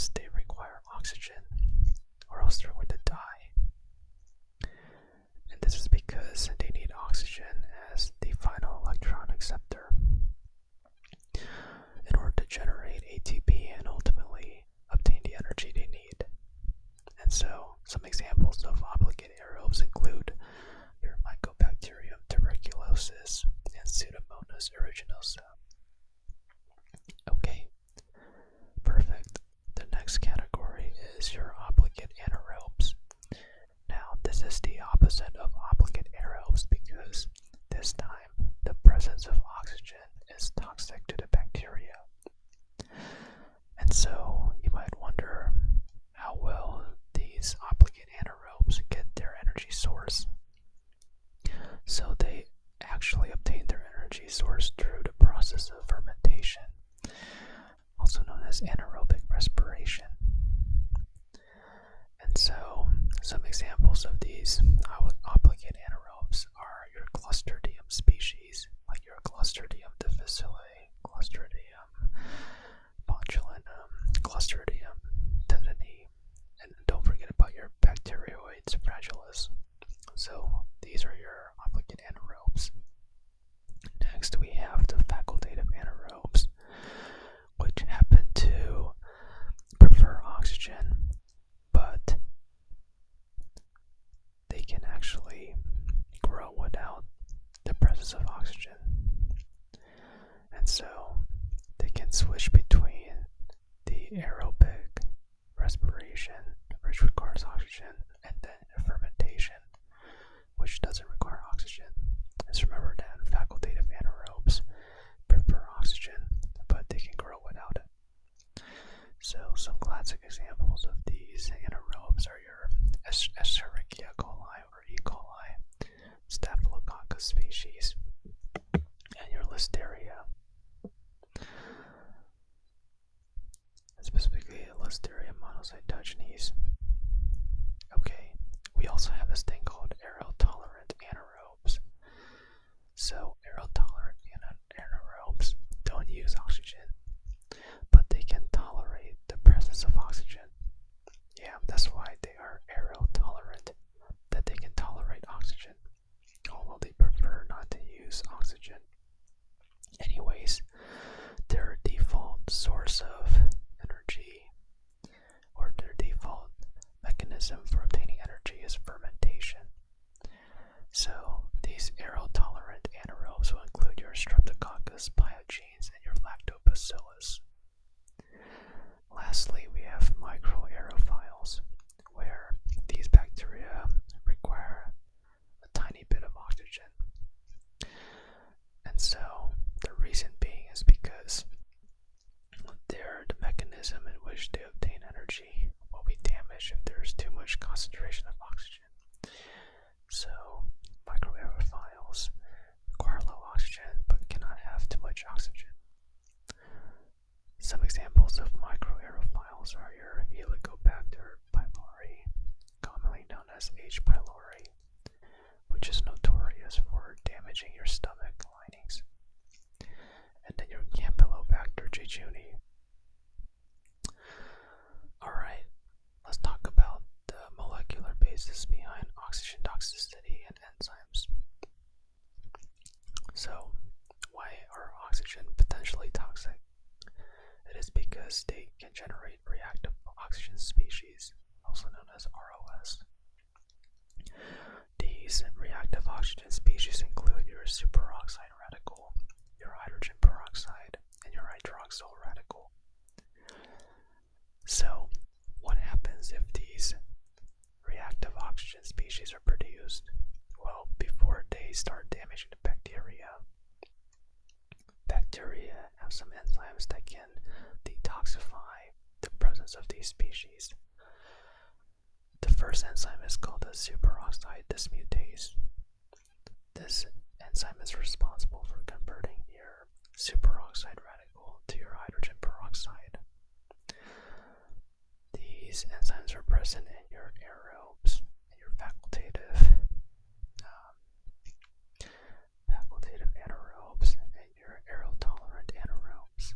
because they require oxygen, or else they're going to die. And this is because they need oxygen as the final electron acceptor in order to generate ATP and ultimately obtain the energy they need. And so, some examples of obligate aerobes include your Mycobacterium tuberculosis and Pseudomonas aeruginosa. Okay, perfect. The next category is your obligate anaerobes. Now, this is the opposite of obligate aerobes because this time the presence of oxygen is toxic to the bacteria. And so, you might wonder how well these obligate anaerobes get their energy source. So they actually obtain their energy source through the process of fermentation, also known as anaerobic respiration. And so, some examples of these obligate anaerobes are your Clostridium species, like your Clostridium difficile, Clostridium botulinum, Clostridium tetani, and don't forget about your Bacteroides fragilis. So, these are your obligate anaerobes. Next, we have the facultative anaerobes, which happen to prefer oxygen, but they can actually grow without the presence of oxygen. And so, they can switch between the aerobic respiration, which requires oxygen, and then fermentation, which doesn't require oxygen. Just remember that facultative anaerobes prefer oxygen, but they can grow without it. So some classic examples of these anaerobes are your Escherichia coli or E. coli, Staphylococcus species, and your Listeria. Specifically Listeria monocytogenes. Okay, we also have this thing called aerotolerant anaerobes. So aerotolerant anaerobes don't use oxygen, but they can tolerate the presence of oxygen. Yeah, that's why they are aerotolerant, that they can tolerate oxygen, although they prefer not to use oxygen. Anyways, their default source of energy, or their default mechanism for obtaining energy, is fermentation. So these aerotolerant anaerobes will include your Streptococcus pyogenes and your Lactobacillus. Lastly, we have microaerophiles, where these bacteria require a tiny bit of oxygen. And so the reason being is because the mechanism in which they obtain energy will be damaged if there's too much concentration of oxygen. So microaerophiles require low oxygen but cannot have too much oxygen. Some examples of microaerophiles are your Helicobacter pylori, commonly known as H. pylori, which is notorious for damaging your stomach linings, and then your Campylobacter jejuni. Alright, let's talk about the molecular basis behind oxygen toxicity and enzymes. So, why are oxygen potentially toxic? It is because they can generate reactive oxygen species, also known as ROS. These reactive oxygen species include your superoxide radical, your hydrogen peroxide, and your hydroxyl radical. So, what happens if these reactive oxygen species are produced? Well, before they start damaging the bacteria have some enzymes that can detoxify the presence of these species. The first enzyme is called the superoxide dismutase. This enzyme is responsible for converting your superoxide radical to your hydrogen peroxide. These enzymes are present in your aerobes, in your facultative anaerobes, and your aerotolerant anaerobes.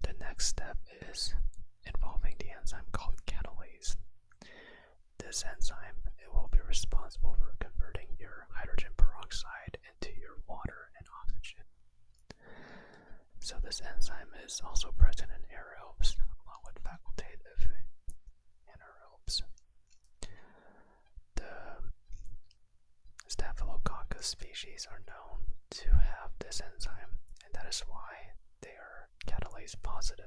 The next step is involving the enzyme called catalase. This enzyme, it will be responsible for converting your hydrogen peroxide into your water and oxygen. So this enzyme is also present in aerobes along with facultative anaerobes. The Staphylococcus species are known to have this enzyme, and that is why they are catalase positive.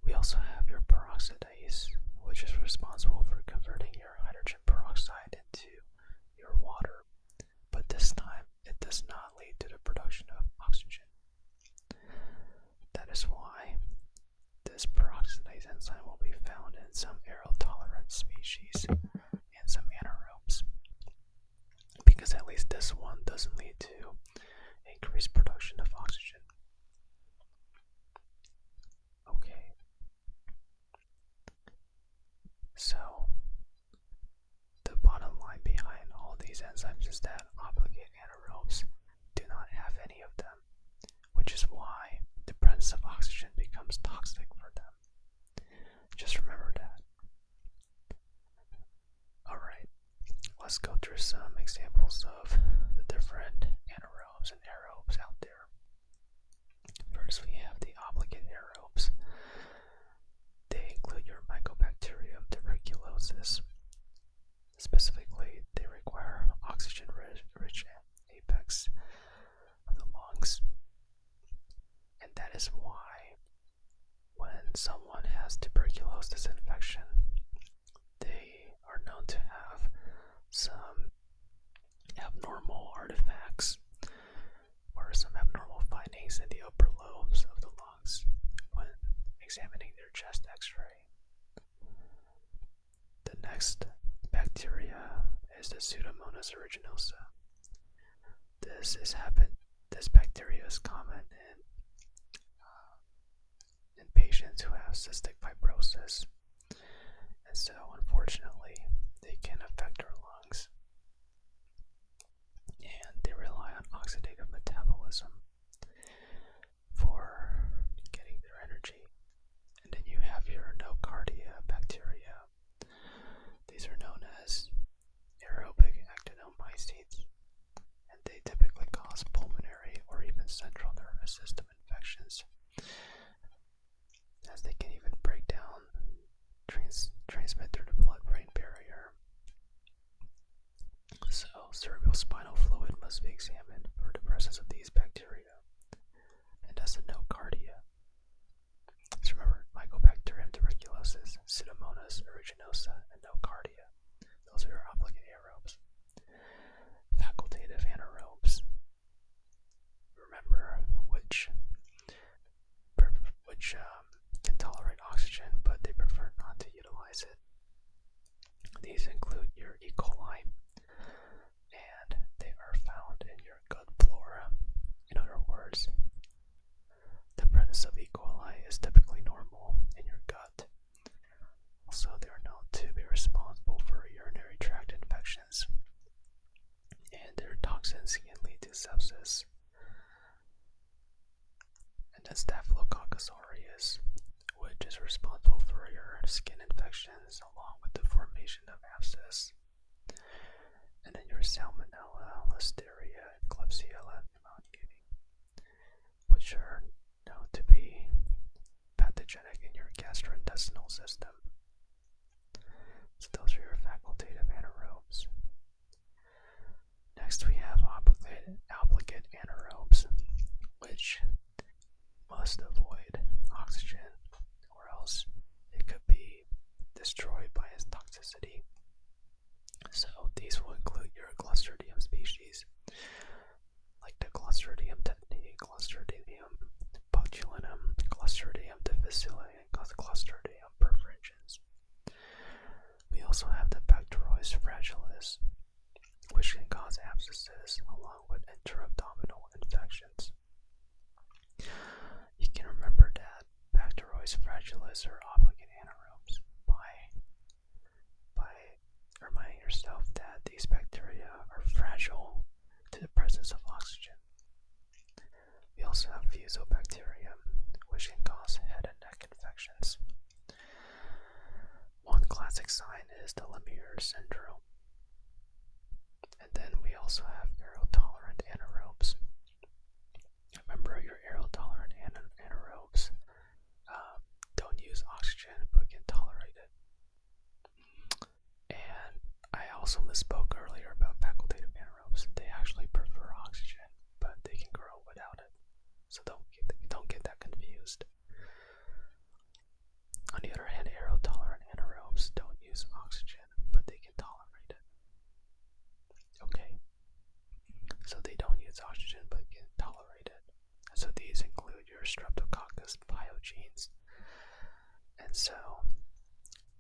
We also have your peroxidase, which is responsible for converting your hydrogen peroxide into your water, but this time it does not lead to the production of oxygen. That is why this peroxidase enzyme will be found in some aerotolerant species and some anaerobes, because at least this one doesn't lead to increased production of oxygen. Okay. So, the bottom line behind all these enzymes is that obligate anaerobes do not have any of them, which is why the presence of oxygen becomes toxic for them. Just remember that. Alright, let's go through some examples of the different anaerobes and aerobes out there. First, we have the obligate aerobes. They include your Mycobacterium tuberculosis. Specifically, they require oxygen-rich apex of the lungs. And that is why when someone has tuberculosis infection, they are known to have some abnormal artifacts or some abnormal findings in the upper lobes of the lungs when examining their chest x-ray. The next bacteria is the Pseudomonas aeruginosa. This bacteria is common in patients who have cystic fibrosis, and so unfortunately they can affect our lungs, and they rely on oxidative metabolism for getting their energy. And then you have your nocardia bacteria. These are known as aerobic actinomycetes, and they typically cause pulmonary or even central nervous system infections, as they can even break down, transmit through the blood-brain barrier. So cerebrospinal fluid must be examined for the presence of these bacteria, and that's the nocardia. So remember, Mycobacterium tuberculosis, Pseudomonas aeruginosa, and nocardia. Those are your obligate aerobes. Facultative anaerobes. Remember which can tolerate oxygen, but they prefer not to utilize it. These include your E. coli, and they are found in your gut flora. In other words, the presence of E. coli is typically normal in your gut. Also, they are known to be responsible for urinary tract infections, and their toxins can lead to sepsis. And then Staphylococcus aureus, which is responsible for your skin infections along with the formation of abscess. And then your Salmonella, Listeria, and Klebsiella pneumoniae, which are known to be pathogenic in your gastrointestinal system. So those are your facultative anaerobes. Next we have obligate anaerobes, which must avoid oxygen, or else it could be destroyed by its toxicity. So these will include your Clostridium species, like the Clostridium tetani, Clostridium botulinum, Clostridium difficile, and Clostridium perfringens. We also have the Bacteroides fragilis, which can cause abscesses along with intra-abdominal infections. sign is the Lemire syndrome. And then we also have aerotolerant anaerobes. Remember, your aerotolerant anaerobes don't use oxygen but can tolerate it. And I also misspoke earlier about facultative anaerobes. They actually prefer oxygen, but they can grow without it. So don't get that confused. On the other hand, aerotolerant anaerobes don't use oxygen, but they can tolerate it. Okay, so they don't use oxygen but can tolerate it. So these include your Streptococcus pyogenes. And so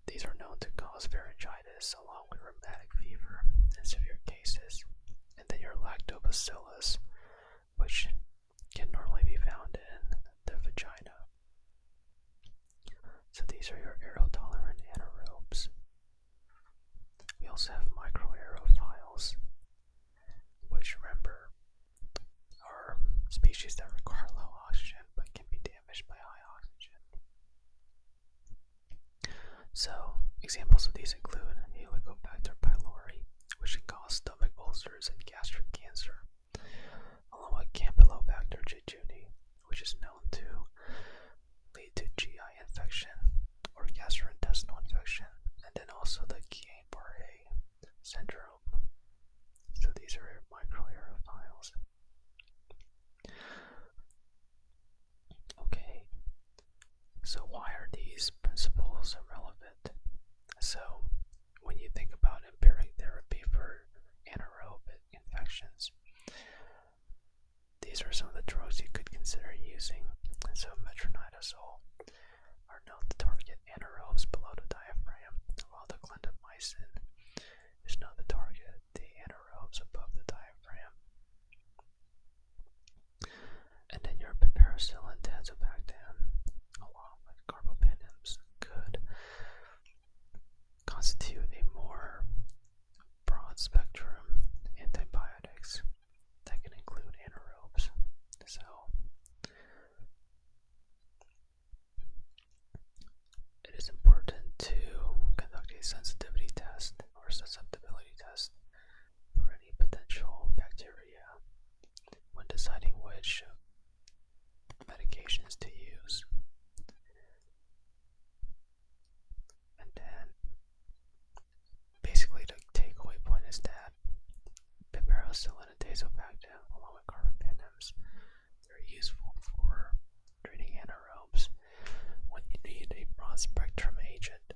these are known to cause pharyngitis along with rheumatic fever in severe cases. And then your lactobacillus, which can normally be found in the vagina. So these are your aerotolerant anaerobes. We also have microaerophiles, which, remember, are species that require low oxygen but can be damaged by high oxygen. So examples of these include Helicobacter pylori, which can cause stomach ulcers and gastric cancer, along with Campylobacter jejuni, which is known to lead to GI infection or gastrointestinal infection, and then also the Guillain-Barré syndrome. So these are microaerophiles. Okay, so why are these principles relevant? So when you think about empiric therapy for anaerobic infections, these are some of the drugs you could consider using. So metronidazole are known to target anaerobes below the diaphragm, while the clindamycin is known to target the anaerobes above the diaphragm. And then your piperacillin tazobactam, along with carbapenems, could constitute a more broad-spectrum antibiotics that can include anaerobes. So it is important to conduct a sensitivity test or susceptibility test for any potential bacteria when deciding which medications to use. And then basically the takeaway point is that piperacillin and tazobactam, along with carbapenems, they're useful for treating anaerobes when you need a broad spectrum agent.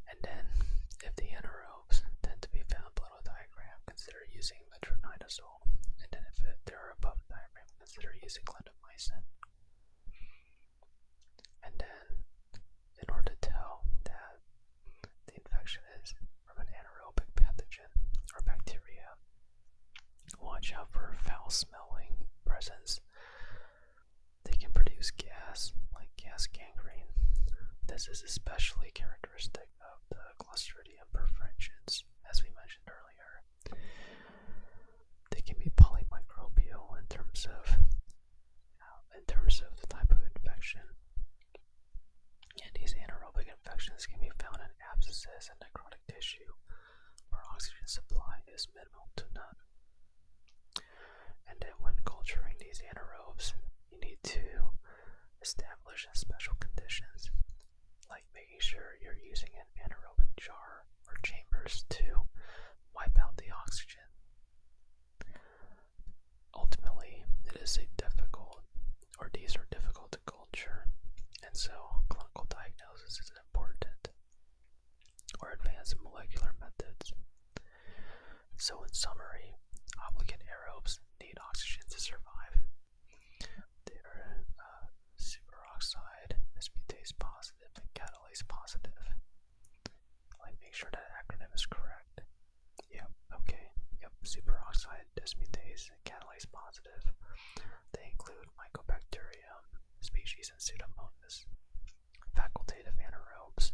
And then if the anaerobes tend to be found below the diaphragm, consider using metronidazole. And then if they're above the diaphragm, consider using clindamycin. And then in order to tell that the infection is from an anaerobic pathogen or bacteria, watch out for foul-smelling presence. They can produce gas, like gas gangrene. This is especially characteristic of the Clostridium perfringens, as we mentioned earlier. They can be polymicrobial in terms of the type of infection. And these anaerobic infections can be found in abscesses and necrotic tissue where oxygen supply is minimal to none. And then when culturing these anaerobes, you need to establish special conditions, like making sure you're using an anaerobic jar or chambers to wipe out the oxygen. Ultimately, these are difficult to culture, and so clinical diagnosis is important, or advanced molecular methods. So in summary, obligate aerobes need oxygen to survive. They are superoxide, dismutase positive, and catalase positive. Make sure that acronym is correct. Yep, okay. Yep, superoxide, dismutase, and catalase positive. They include Mycobacterium species and Pseudomonas. Facultative anaerobes,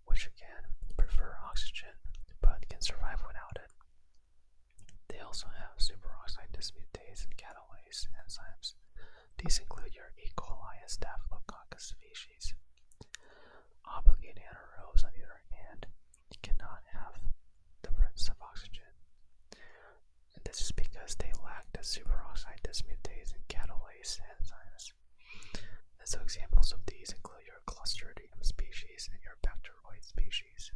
which again prefer oxygen but can survive without it. They also have superoxide dismutase and catalase enzymes. These include your E. coli and Staphylococcus species. superoxide dismutase and catalase enzymes. And so examples of these include your Clostridium species and your Bacteroid species.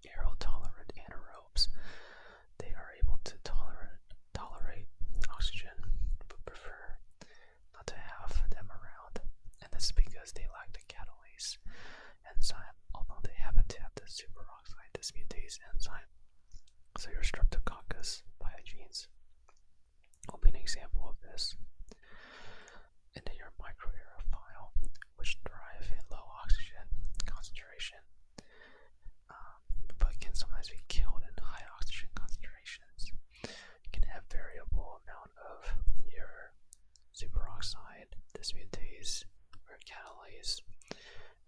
Aerotolerant anaerobes. They are able to tolerate oxygen, but prefer not to have them around, and this is because they lack the catalase enzyme, although they happen to have the superoxide dismutase enzyme. So your Streptococcus pyogenes will be an example of this. And then your microaerophile, which thrive in low oxygen concentration, but can sometimes be killed in high oxygen concentrations. You can have variable amount of your superoxide dismutase or catalase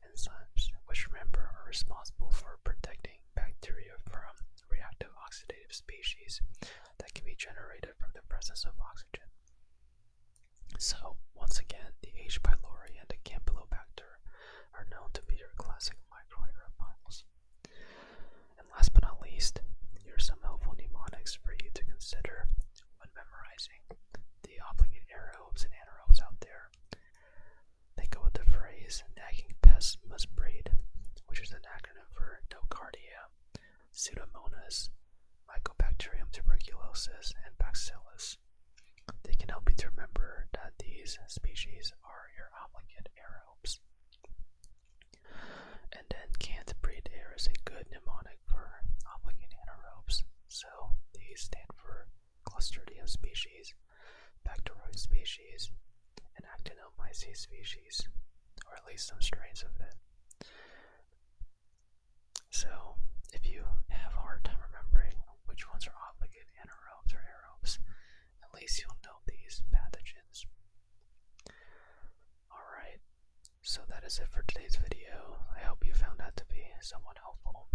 enzymes, which remember are responsible for protecting bacteria from reactive oxidative species that can be generated from the presence of oxygen. So, once again, the H. pylori and the Campylobacter are known to be your classic microaerophiles. And last but not least, here are some helpful mnemonics for you to consider when memorizing the obligate aerobes and anaerobes out there. They go with the phrase, nagging pests must breed, which is an acronym for Nocardia, Pseudomonas, Mycobacterium tuberculosis, and Bacillus. They can help you to remember that these species are your obligate aerobes. And then can't breathe air is a good mnemonic for obligate anaerobes. So these stand for Clostridium species, Bacteroid species, and Actinomyces species, or at least some strains of it. So if you have a hard time remembering which ones are obligate anaerobes or aerobes, at least you'll know these pathogens. Alright, so that is it for today's video. I hope you found that to be somewhat helpful.